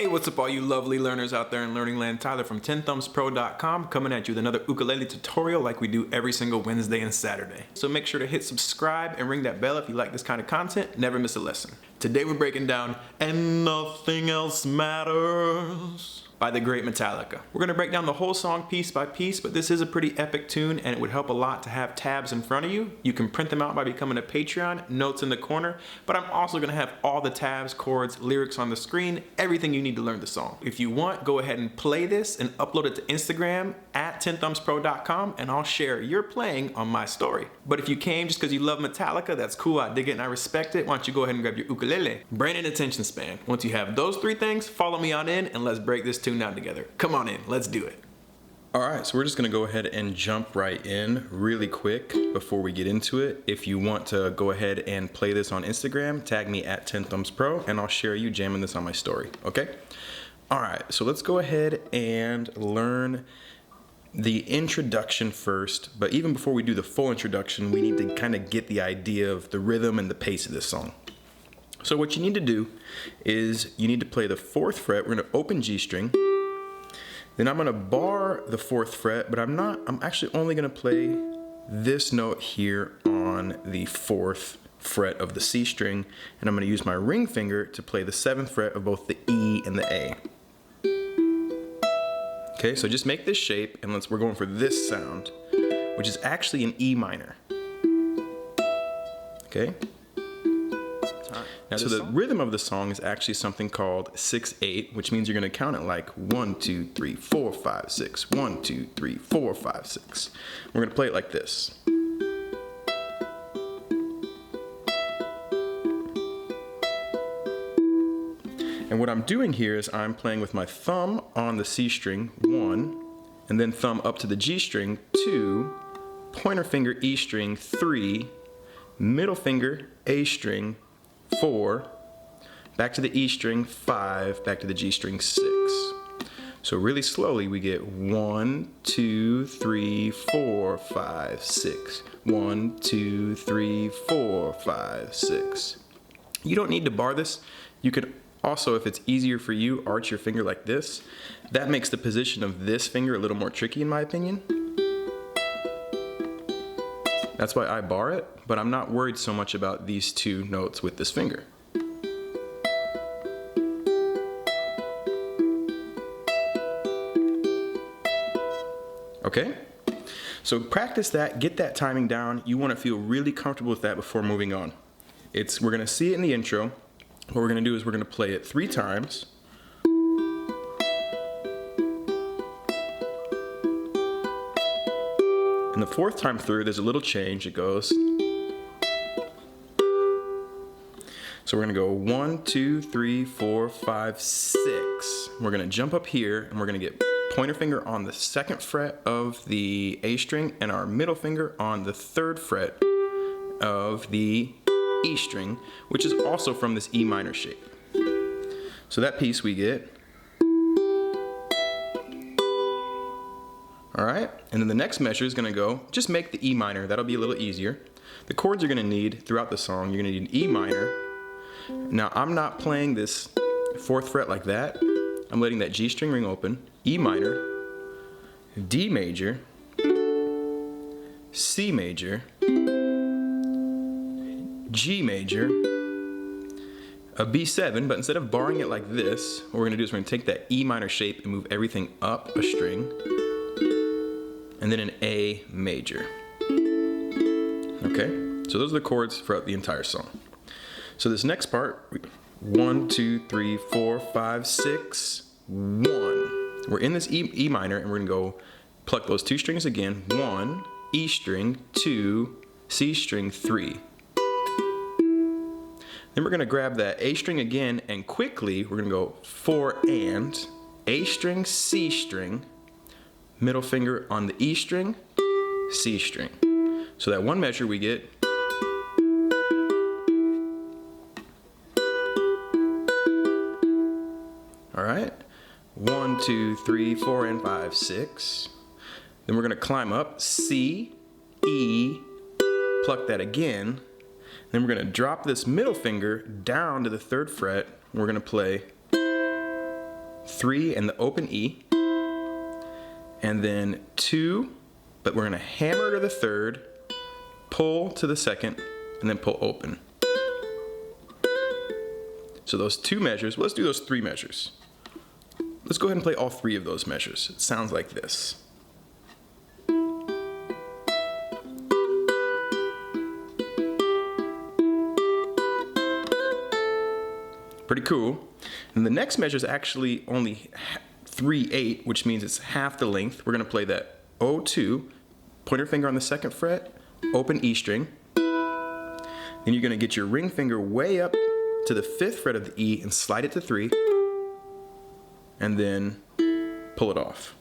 Hey, what's up all you lovely learners out there in Learning Land? Tyler from 10thumbspro.com coming at you with another ukulele tutorial like we do every single Wednesday and Saturday. So make sure to hit subscribe and ring that bell if you like this kind of content. Never miss a lesson. Today we're breaking down And Nothing Else Matters by the great Metallica. We're going to break down the whole song piece by piece, but this is a pretty epic tune and it would help a lot to have tabs in front of you. You can print them out by becoming a Patreon, notes in the corner, but I'm also going to have all the tabs, chords, lyrics on the screen, everything you need to learn the song. If you want, go ahead and play this and upload it to Instagram at 10thumbspro.com and I'll share your playing on my story. But if you came just because you love Metallica, that's cool, I dig it and I respect it. Why don't you go ahead and grab your ukulele. Brain and attention span. Once you have those three things, follow me on in and let's break this tune down together. Come on in, let's do it. Alright, so we're just going to go ahead and jump right in really quick before we get into it. If you want to go ahead and play this on Instagram, tag me at 10thumbspro and I'll share you jamming this on my story, okay? Alright, so let's go ahead and learn the introduction first, but even before we do the full introduction, we need to kind of get the idea of the rhythm and the pace of this song. So what you need to do is you need to play the 4th fret. We're going to open G string. Then I'm going to bar the 4th fret, but I'm actually only going to play this note here on the 4th fret of the C string, and I'm going to use my ring finger to play the 7th fret of both the E and the A. Okay, so just make this shape, and we're going for this sound, which is actually an E minor. Okay? Now, so the rhythm of the song is actually something called 6/8, which means you're going to count it like 1, 2, 3, 4, 5, 6. 1, 2, 3, 4, 5, 6. We're going to play it like this. And what I'm doing here is I'm playing with my thumb on the C string, 1, and then thumb up to the G string, 2, pointer finger E string, 3, middle finger A string, 4, back to the E string, 5, back to the G string, 6. So really slowly we get 1, 2, 3, 4, 5, 6. 1, 2, 3, 4, 5, 6. You don't need to bar this. You could also, if it's easier for you, arch your finger like this. That makes the position of this finger a little more tricky in my opinion. That's why I bar it, but I'm not worried so much about these two notes with this finger. Okay? So practice that, get that timing down. You want to feel really comfortable with that before moving on. We're going to see it in the intro. What we're going to do is we're going to play it 3 times. And the 4th time through, there's a little change. It goes. So we're going to go 1, 2, 3, 4, 5, 6. We're going to jump up here and we're going to get pointer finger on the 2nd fret of the A string and our middle finger on the 3rd fret of the E string, which is also from this E minor shape. So that piece we get. Alright, and then the next measure is going to go, just make the E minor, that'll be a little easier. The chords you're going to need throughout the song, you're going to need an E minor. Now I'm not playing this 4th fret like that, I'm letting that G string ring open, E minor, D major, C major, G major, a B7, but instead of barring it like this, what we're going to do is we're going to take that E minor shape and move everything up a string. And then an A major. Okay, so those are the chords throughout the entire song. So this next part, 1, 2, 3, 4, 5, 6, 1. We're in this E minor and we're gonna go pluck those 2 strings again. 1, E string, 2, C string, 3. Then we're gonna grab that A string again and quickly we're gonna go 4 and A string, C string, middle finger on the E string, C string. So that one measure we get. Alright, 1, 2, 3, 4, and 5, 6. Then we're going to climb up, C, E, pluck that again. Then we're going to drop this middle finger down to the 3rd fret. We're going to play 3 and the open E, and then 2, but we're gonna hammer to the 3rd, pull to the 2nd, and then pull open. So those 2 measures, well, let's do those 3 measures. Let's go ahead and play all 3 of those measures. It sounds like this. Pretty cool. And the next measure is actually only 3/8, which means it's half the length. We're gonna play that O2, pointer finger on the 2nd fret, open E string. Then you're gonna get your ring finger way up to the 5th fret of the E and slide it to 3, and then pull it off.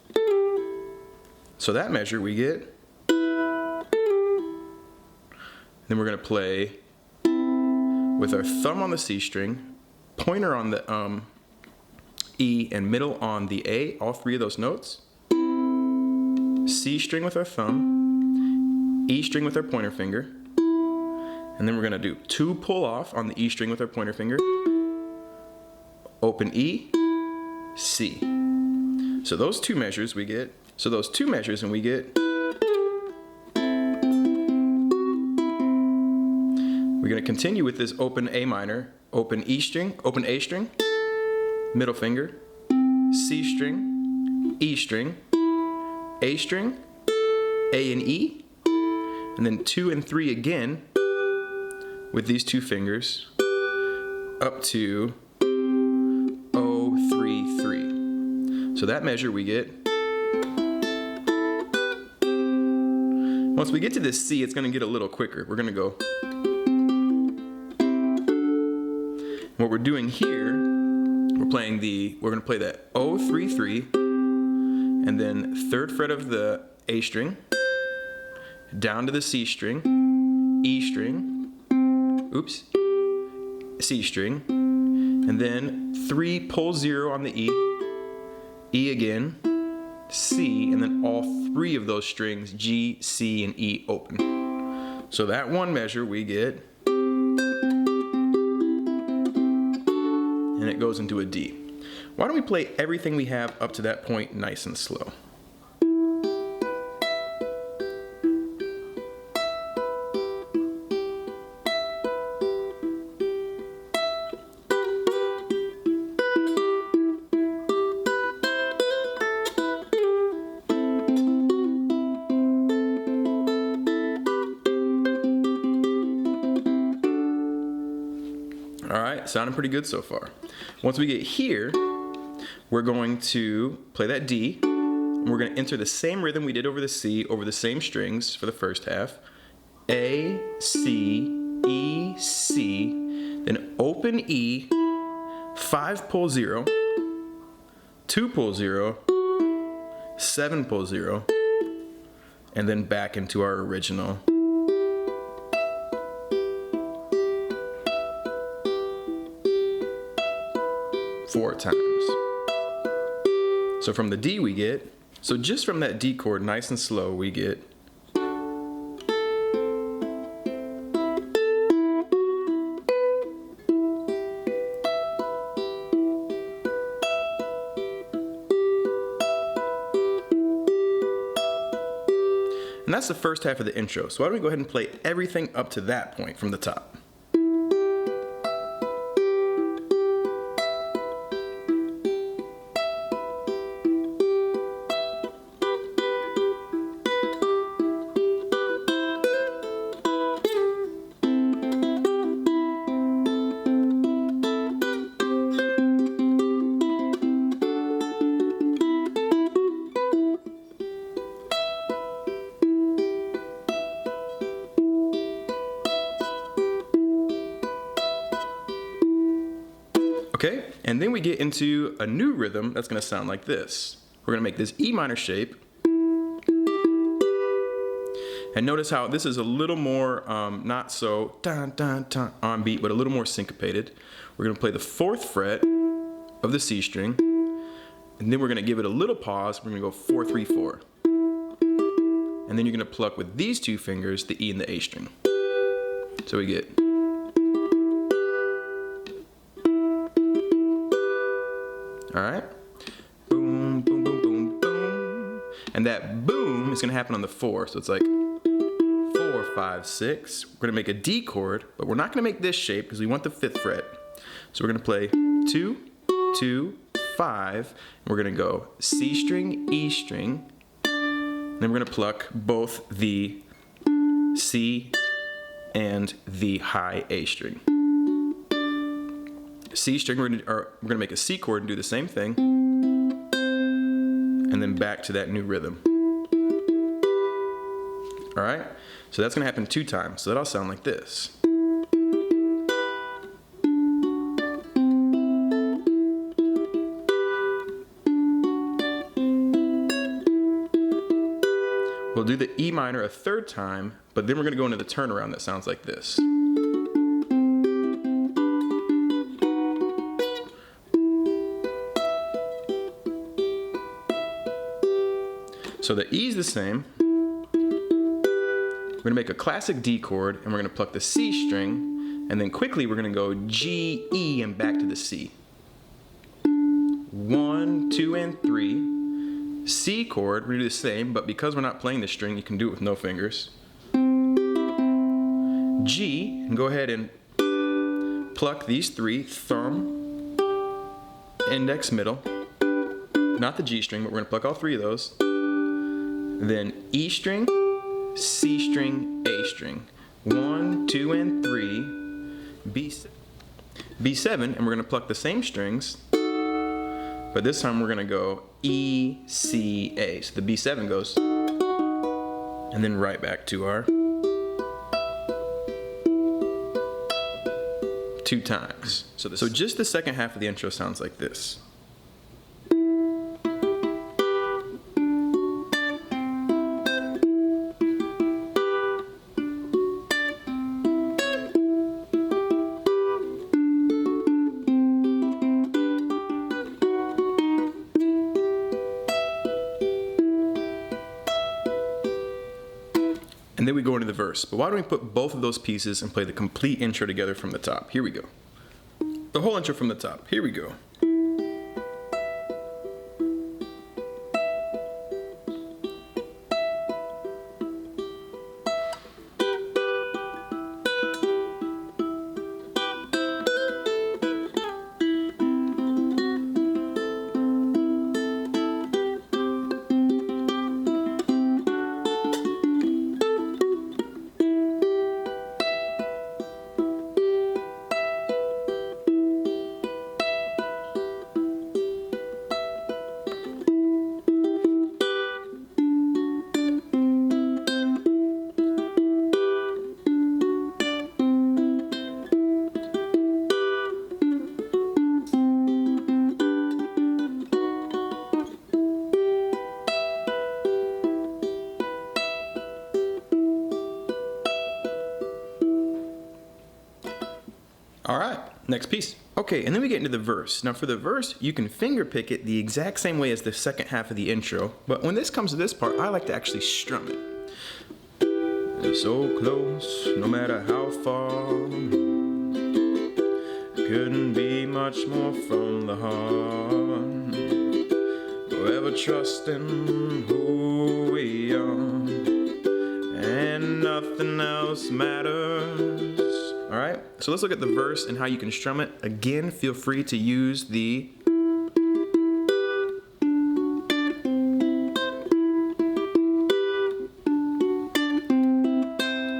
So that measure we get. Then we're gonna play with our thumb on the C string, pointer on the E, and middle on the A, all 3 of those notes. C string with our thumb, E string with our pointer finger, and then we're gonna do 2 pull off on the E string with our pointer finger, open E, C. So those 2 measures we get, and we get, we're gonna continue with this open A minor, open E string, open A string, middle finger, C string, E string, A string, A and E, and then 2 and 3 again with these 2 fingers up to O, 3, 3. So that measure we get. Once we get to this C, it's gonna get a little quicker. We're gonna go. What we're doing here, we're gonna play that O, 3, 3, and then 3rd fret of the A string, down to the C string, E string, C string, and then 3 pull 0 on the E, E again, C, and then all 3 of those strings, G, C, and E open. So that one measure we get, and it goes into a D. Why don't we play everything we have up to that point nice and slow? All right, sounding pretty good so far. Once we get here, we're going to play that D, and we're going to enter the same rhythm we did over the C, over the same strings for the first half. A, C, E, C, then open E, 5 pull 0, 2 pull 0, 7 pull 0, and then back into our original. Four times. So from the D we get, so just from that D chord, nice and slow, we get. And that's the first half of the intro. So why don't we go ahead and play everything up to that point from the top. Okay, and then we get into a new rhythm that's gonna sound like this. We're gonna make this E minor shape. And notice how this is a little more, not so dun, dun, dun, on beat, but a little more syncopated. We're gonna play the 4th fret of the C string, and then we're gonna give it a little pause. We're gonna go 4, 3, 4. And then you're gonna pluck with these 2 fingers, the E and the A string. So we get. All right, And that boom is gonna happen on the 4. So it's like 4, 5, 6. We're gonna make a D chord, but we're not gonna make this shape because we want the 5th fret. So we're gonna play 2, 2, 5, and we're gonna go C string, E string, and then we're gonna pluck both the C and the high A string. C string, we're gonna make a C chord and do the same thing, and then back to that new rhythm. All right, so that's gonna happen 2 times, so that'll sound like this. We'll do the E minor a 3rd time, but then we're gonna go into the turnaround that sounds like this. So the E is the same. We're gonna make a classic D chord, and we're gonna pluck the C string, and then quickly we're gonna go G, E, and back to the C. 1, 2, and 3. C chord, we're gonna do the same, but because we're not playing the string, you can do it with no fingers. G, and go ahead and pluck these 3, thumb, index, middle. Not the G string, but we're gonna pluck all 3 of those. Then E string, C string, A string. 1, 2, and 3. B7, and we're gonna pluck the same strings, but this time we're gonna go E, C, A. So the B7 goes, and then right back to our 2 times. So just the second half of the intro sounds like this. And then we go into the verse. But why don't we put both of those pieces and play the complete intro together from the top? Here we go. The whole intro from the top. Here we go. All right, next piece. Okay, and then we get into the verse. Now for the verse, you can finger pick it the exact same way as the second half of the intro, but when this comes to this part, I like to actually strum it. It's so close, no matter how far. Couldn't be much more from the heart. Forever trusting who we are, and nothing else matters. All right, so let's look at the verse and how you can strum it. Again, feel free to use the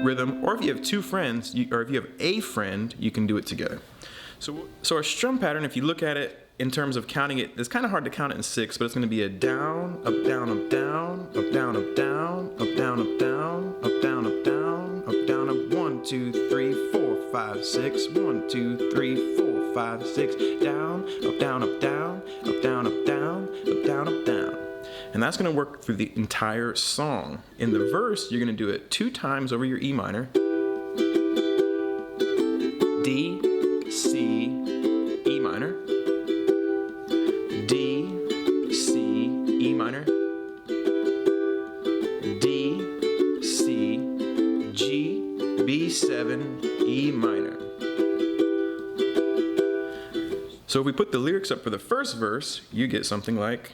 rhythm, or if you have 2 friends, or if you have a friend, you can do it together. So our strum pattern, if you look at it in terms of counting it, it's kind of hard to count it in 6, but it's going to be a down, up, down, up, down, up, down, up, down, up, down, up, down, up, down, up, down, up, down, up, 1, 2, 3, 4, 5, 6, 1, 2, 3, 4, 5, 6, down, up, down, up, down, up, down, up, down, up, down, up, down. And that's going to work through the entire song. In the verse, you're going to do it 2 times over your E minor, D, C, E minor, D, C, E minor, D, C, G, B7, E minor. So if we put the lyrics up for the first verse, you get something like,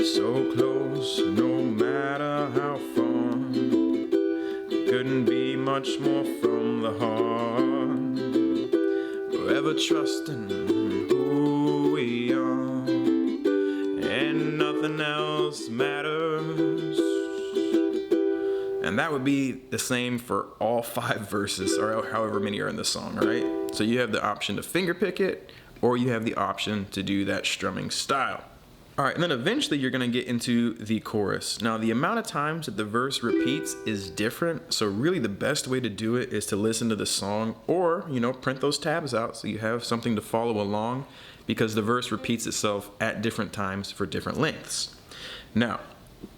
So close, no matter how far. Couldn't be much more from the heart. Forever trusting who we are, and nothing else matters. And that would be the same for all 5 verses, or however many are in the song, right? So you have the option to fingerpick it, or you have the option to do that strumming style. All right, and then eventually you're gonna get into the chorus. Now, the amount of times that the verse repeats is different, so really the best way to do it is to listen to the song, or, print those tabs out so you have something to follow along, because the verse repeats itself at different times for different lengths. Now,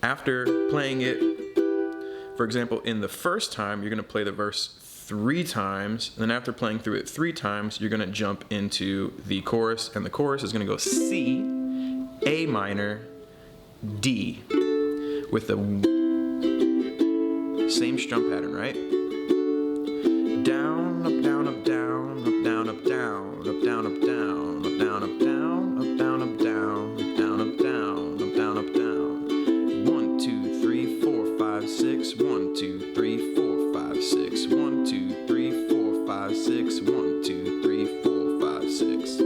after playing it, for example, in the first time, you're gonna play the verse 3 times, and then after playing through it 3 times, you're gonna jump into the chorus, and the chorus is gonna go C, A minor, D, with the same strum pattern, right? Down, up, down, up, down, up, down, up, down, up, down, up, down, up, down, up, down, up, down, up, down, up, down, up, down, up, down, up, down. 1, 2, 3, 4, 5, 6. 1, 2, 3, 4, 5, 6. 1, 2, 3, 4, 5, 6. 1, 2, 3, 4, 5, 6.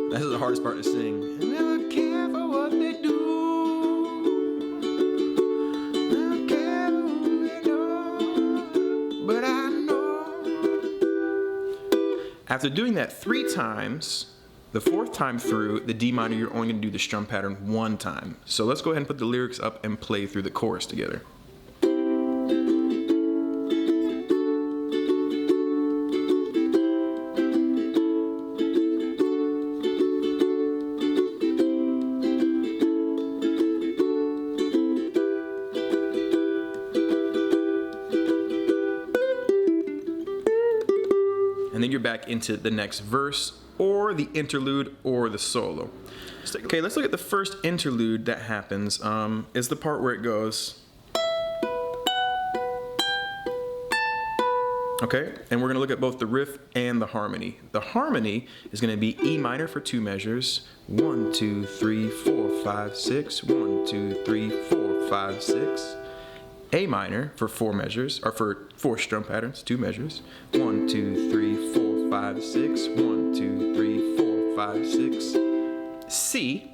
This is the hardest part to sing. I never care for what they do. Never care for what they do. But I know. After doing that 3 times, the 4th time through the D minor, you're only going to do the strum pattern 1 time. So let's go ahead and put the lyrics up and play through the chorus together. And then you're back into the next verse, or the interlude, or the solo. Okay, let's look at the first interlude that happens. It's the part where it goes. Okay, and we're gonna look at both the riff and the harmony. The harmony is gonna be E minor for 2 measures. 1, 2, 3, 4, 5, 6. 1, 2, 3, 4, 5, 6. A minor for 4 measures, or for 4 strum patterns, 2 measures. 1, 2, 3, 4, 5, 6. 1, 2, 3, 4, 5, 6. C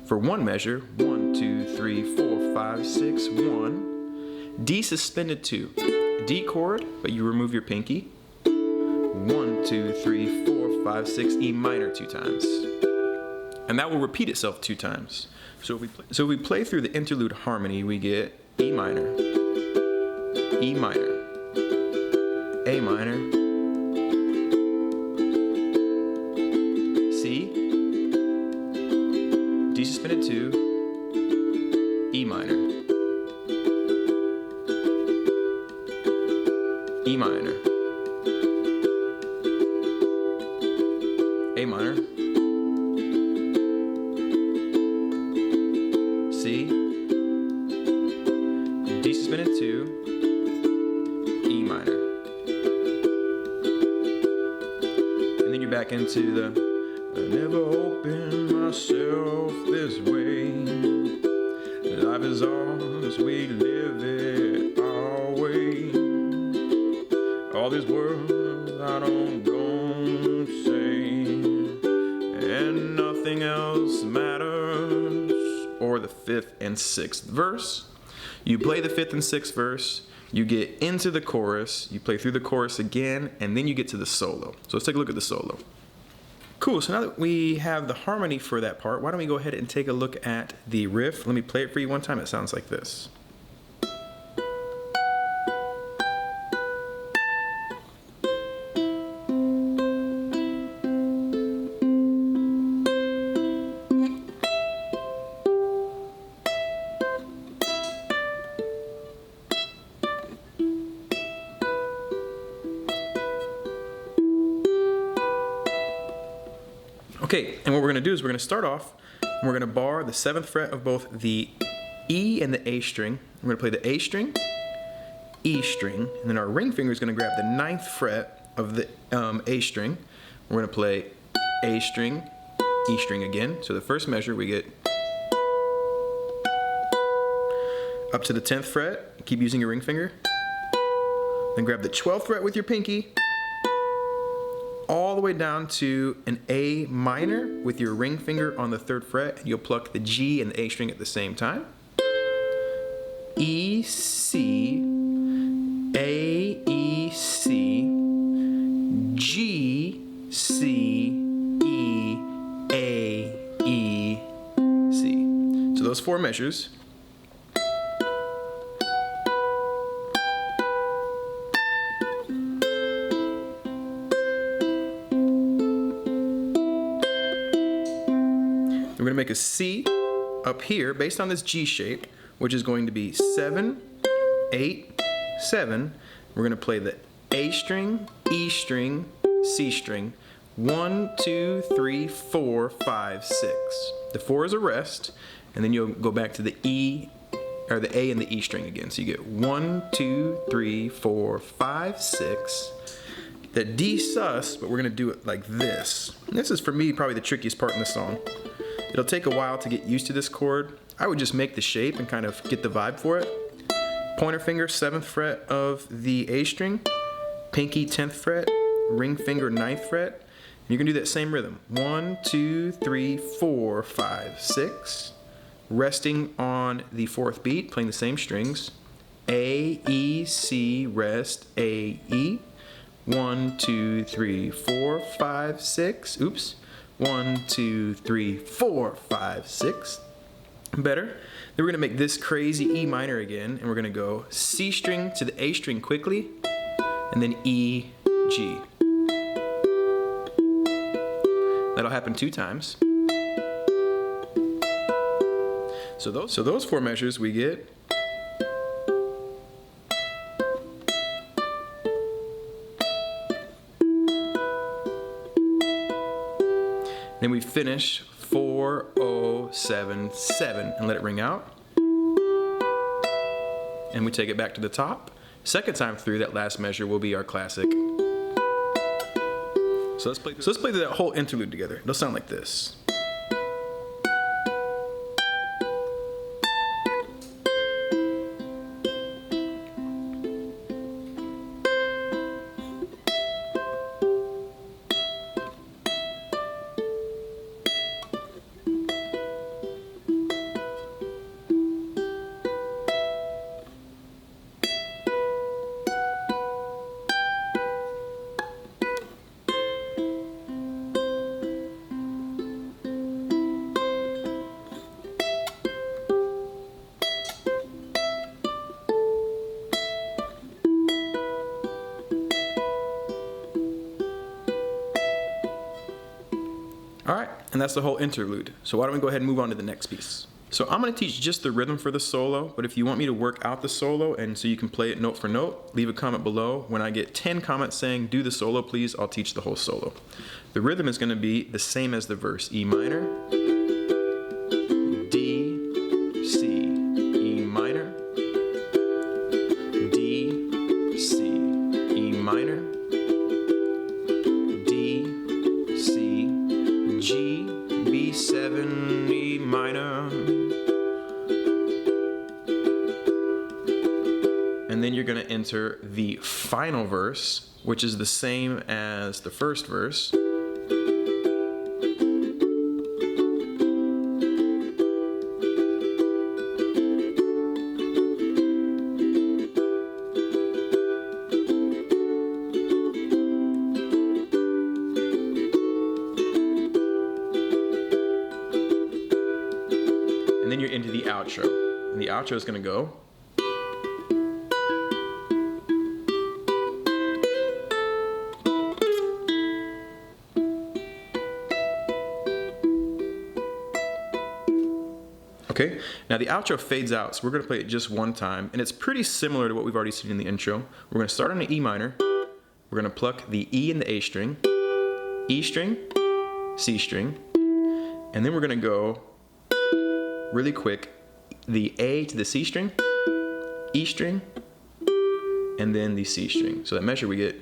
for 1 measure. 1, 2, 3, 4, 5, 6. 1. D suspended 2. D chord, but you remove your pinky. 1, 2, 3, 4, 5, 6. E minor 2 times. And that will repeat itself 2 times. So if we play through the interlude harmony, we get E minor, E minor, A minor, C, D suspended 2, E minor, E minor, A minor, C, D suspended 2, E minor. And then you're back into the I never opened myself this way. Life is ours, we live it our way. All these words I don't say, and nothing else matters. Or the 5th and 6th verse. You play the 5th and 6th verse, you get into the chorus, you play through the chorus again, and then you get to the solo. So let's take a look at the solo. Cool, so now that we have the harmony for that part, why don't we go ahead and take a look at the riff. Let me play it for you one time. It sounds like this. Okay, and what we're going to do is we're going to start off, and we're going to bar the 7th fret of both the E and the A string. We're going to play the A string, E string, and then our ring finger is going to grab the 9th fret of the A string. We're going to play A string, E string again. So the first measure we get up to the 10th fret, keep using your ring finger. Then grab the 12th fret with your pinky, all the way down to an A minor with your ring finger on the 3rd fret, and you'll pluck the G and the A string at the same time. E, C, A, E, C, G, C, E, A, E, C. So those 4 measures. We're going to make a C up here based on this G shape, which is going to be 7, 8, 7. We're going to play the A string, E string, C string. 1, 2, 3, 4, 5, 6. The 4 is a rest, and then you'll go back to the E, or the A and the E string again. So you get 1, 2, 3, 4, 5, 6. The D sus, but we're going to do it like this. And this is for me probably the trickiest part in the song. It'll take a while to get used to this chord. I would just make the shape and kind of get the vibe for it. Pointer finger, 7th fret of the A string. Pinky, 10th fret. Ring finger, 9th fret. And you can do that same rhythm. 1, 2, 3, 4, 5, 6. Resting on the 4th beat, playing the same strings. A, E, C, rest, A, E. 1, 2, 3, 4, 5, 6. Oops. 1, 2, 3, 4, 5, 6. Better. Then we're going to make this crazy E minor again, and we're going to go C string to the A string quickly, and then E, G. That'll happen 2 times. So those 4 measures we get. Then we finish 4, 0, 7, 7 and let it ring out. And we take it back to the top. Second time through, that last measure will be our classic. So let's play through that whole interlude together. It'll sound like this. All right, and that's the whole interlude. So why don't we go ahead and move on to the next piece. So I'm going to teach just the rhythm for the solo, but if you want me to work out the solo and so you can play it note for note, leave a comment below. When I get 10 comments saying do the solo please, I'll teach the whole solo. The rhythm is going to be the same as the verse. E minor, D, C, E minor, D, C, E minor, D, C, G, B7, E minor. And then you're going to enter the final verse, which is the same as the first verse. And then you're into the outro. And the outro is going to go. Okay, now the outro fades out, so we're going to play it just one time, and it's pretty similar to what we've already seen in the intro. We're going to start on an E minor, we're going to pluck the E and the A string, E string, C string, and then we're going to go really quick, the A to the C string, E string, and then the C string. So that measure we get.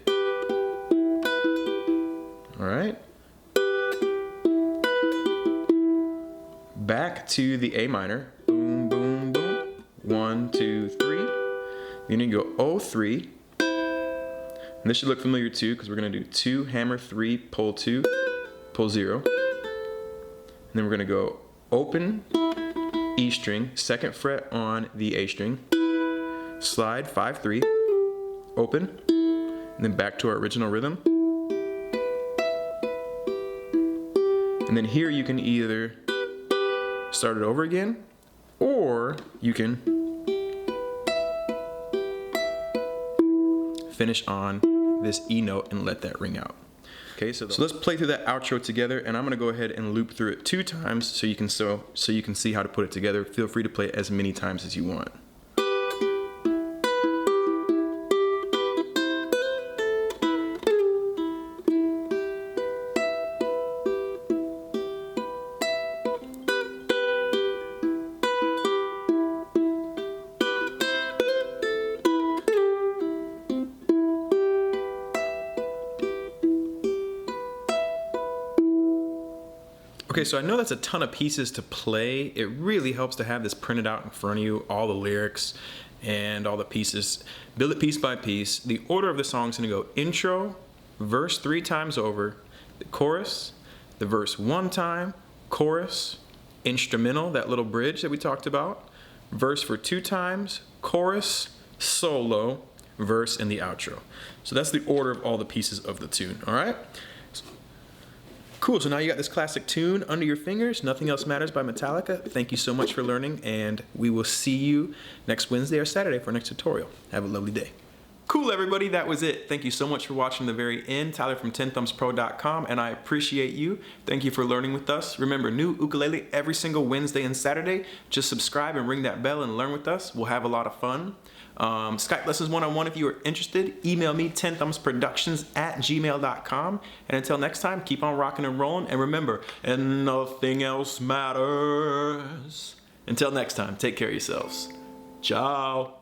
All right. Back to the A minor. Boom, boom, boom. 1, 2, 3. Then you go 0-3. And this should look familiar too, because we're gonna do 2, hammer 3, pull 2, pull 0. And then we're gonna go open E string, 2nd fret on the A string, slide 5-3, open, and then back to our original rhythm. And then here you can either start it over again, or you can finish on this E note and let that ring out. Okay, so let's play through that outro together, and I'm gonna go ahead and loop through it 2 times so you can see how to put it together. Feel free to play it as many times as you want. Okay, so I know that's a ton of pieces to play. It really helps to have this printed out in front of you, all the lyrics and all the pieces. Build it piece by piece. The order of the song is gonna go intro, verse 3 times over, the chorus, the verse 1 time, chorus, instrumental, that little bridge that we talked about, verse for 2 times, chorus, solo, verse, and the outro. So that's the order of all the pieces of the tune, all right? Cool, so now you got this classic tune under your fingers. Nothing Else Matters by Metallica. Thank you so much for learning, and we will see you next Wednesday or Saturday for our next tutorial. Have a lovely day. Cool, everybody, that was it. Thank you so much for watching the very end. Tyler from 10thumbspro.com, and I appreciate you. Thank you for learning with us. Remember, new ukulele every single Wednesday and Saturday. Just subscribe and ring that bell and learn with us. We'll have a lot of fun. Skype lessons one-on-one if you are interested. Email me 10thumbsproductions@gmail.com. And until next time, keep on rocking and rolling. And remember, and nothing else matters. Until next time, take care of yourselves. Ciao.